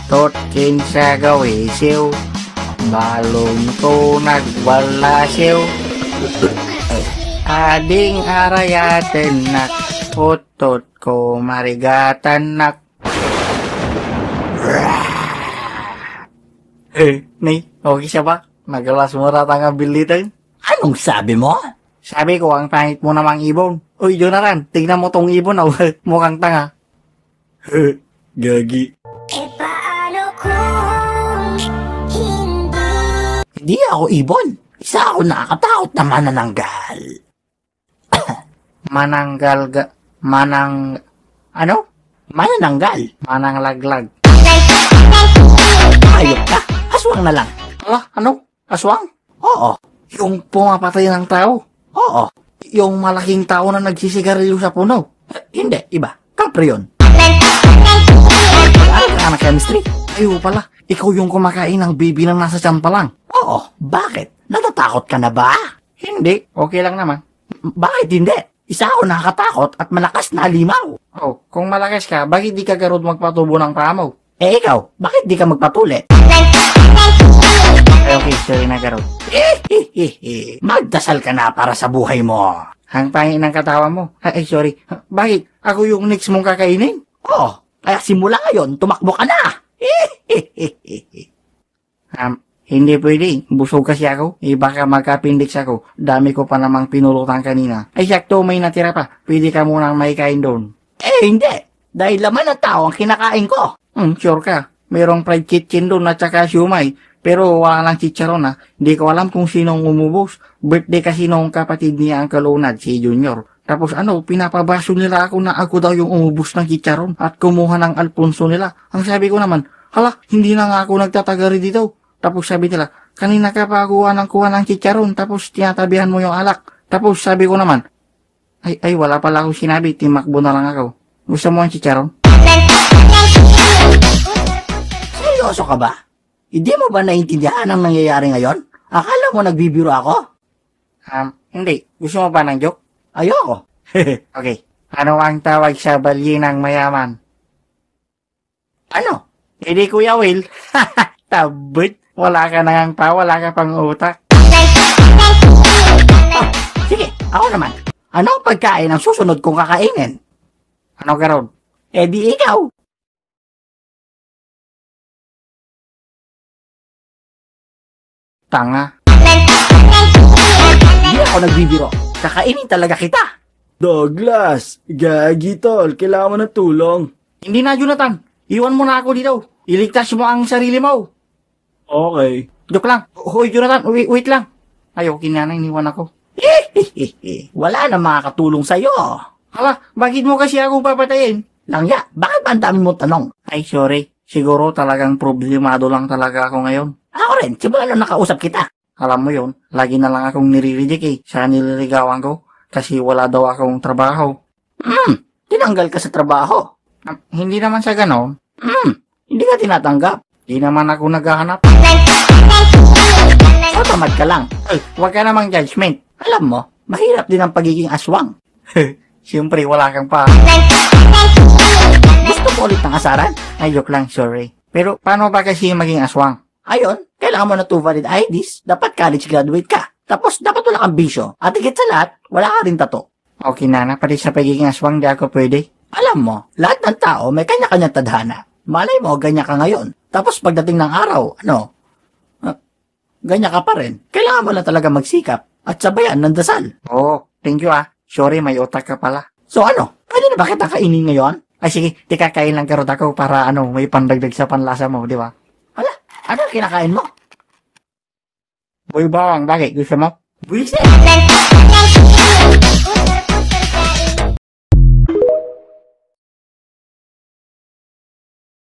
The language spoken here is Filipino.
tot kinsa gawisiw, balon ko nagwalasiw. Ading arayaten nak, utot ko marigatan nak. Ni, okay siya ba? Nagalas mo ratang ang bilitan? Anong sabi mo? Sabi ko, ang pangit mo namang ibon. Uy, Jonathan, tignan mo tong ibon, oh. Mukhang tanga. Gagi. Hindi ako ibon. Isa ako nakakatakot na manananggal. Ano? Manananggal. Mananglaglag. Ayok ka. Aswang na lang. Ano? Aswang? Oo. Yung pumapatay ng tao? Oo. Yung malaking tao na nagsisigarilyo sa puno? Hindi. Iba. Kapre yun. Anak chemistry? Ayaw pala. Ikaw yung kumakain ng baby na nasa tiyan pa lang. Oo. Bakit? Natatakot ka na ba? Hindi. Okay lang naman. Bakit hindi? Isa ako nakakatakot at malakas na halimaw. Oh, kung malakas ka, bakit di ka garod magpatubo ng paa mo? Ikaw, bakit di ka magpatuli? Okay, sorry na garod. Magdasal ka na para sa buhay mo. Ang pangit ng katawan mo. Ay, sorry. Bakit? Ako yung next mong kakainin? Oo, kaya simula ngayon, tumakbo ka na. Hindi pwede. Busog kasi ako. Baka magka-appendix ako. Dami ko pa namang pinulutan kanina. Ay, sakto, may natira pa. Pwede ka munang may kain doon. Hindi. Dahil laman ng tao ang kinakain ko. Sure ka. Merong fried kitchen doon at saka siumay. Pero wala lang chicharon ha. Hindi ko alam kung sinong umubos. Birthday kasi nung kapatid niya ang kalunad, si Junior. Tapos pinapabaso nila ako na ako daw yung umubos ng chicharon at kumuha ng Alfonso nila. Ang sabi ko naman, hala, hindi na nga ako nagtatagari dito. Tapos sabi nila, kanina ka pa kuha ng chicharon tapos tinatabihan mo yung alak. Tapos sabi ko naman, ay wala pala akong sinabi, timakbo na lang ako. Gusto mo ang chicharon? Seryoso ka ba? Hindi mo ba naintindihan ang nangyayari ngayon? Akala mo nagbibiro ako? Hindi. Gusto mo ba ng joke? Ayoko. Okay. Ano ang tawag sa balyinang mayaman? Ano? Hindi Kuya Will. Tabot. Wala ka nang pa, wala ka pang utak. Sige, ako naman. Ano ang pagkain ang susunod kong kakainin? Ano ka ron? Di ikaw. Tanga. Hindi ako nagbibiro. Kakainin talaga kita. Douglas, gagi tol, kailangan mo ng tulong. Hindi na, Jonathan. Iwan mo na ako dito. Iligtas mo ang sarili mo. Okay. Joke lang. Hoy, Jonathan, wait lang. Ayaw, kinana, iniwan ako. Wala na makakatulong sa'yo. Hala, bakit mo kasi ako papatayin? Langya, bakit ba ang dami mo tanong? Ay, sorry. Siguro talagang problemado lang talaga ako ngayon. Ako rin, simula nung nakausap kita. Alam mo yon, lagi na lang akong nire-reject sa nililigawan ko kasi wala daw akong trabaho. Tinanggal ka sa trabaho. Hindi naman sa ganon. Hindi ka tinatanggap. Hindi naman ako naghahanap. So, tamad ka lang. Ay, huwag ka namang judgment. Alam mo, mahirap din ang pagiging aswang. Siyempre, wala kang pa. Gusto mo ulit ng asaran? Ay, joke lang, sorry. Pero, paano ba kasi maging aswang? Ayon, kailangan mo na 2 valid IDs, dapat college graduate ka. Tapos, dapat wala kang bisyo. At higit sa lahat, wala ka rin tato. Okay na, pati sa pagiging aswang, di ako pwede. Alam mo, lahat ng tao may kanya-kanyang tadhana. Malay mo, ganyan ka ngayon. Tapos pagdating ng araw, ganyan ka pa rin. Kailangan mo lang talaga magsikap at sabayan ng dasal. Oh, thank you Sorry, may utak ka pala. So pwede na ba kita kainin ngayon? Ay sige, kakain lang karot ako para may pandagdag sa panlasa mo, di ba? Hala, ano ang kinakain mo? Boy bawang, bakit? Gusto mo? Buisit!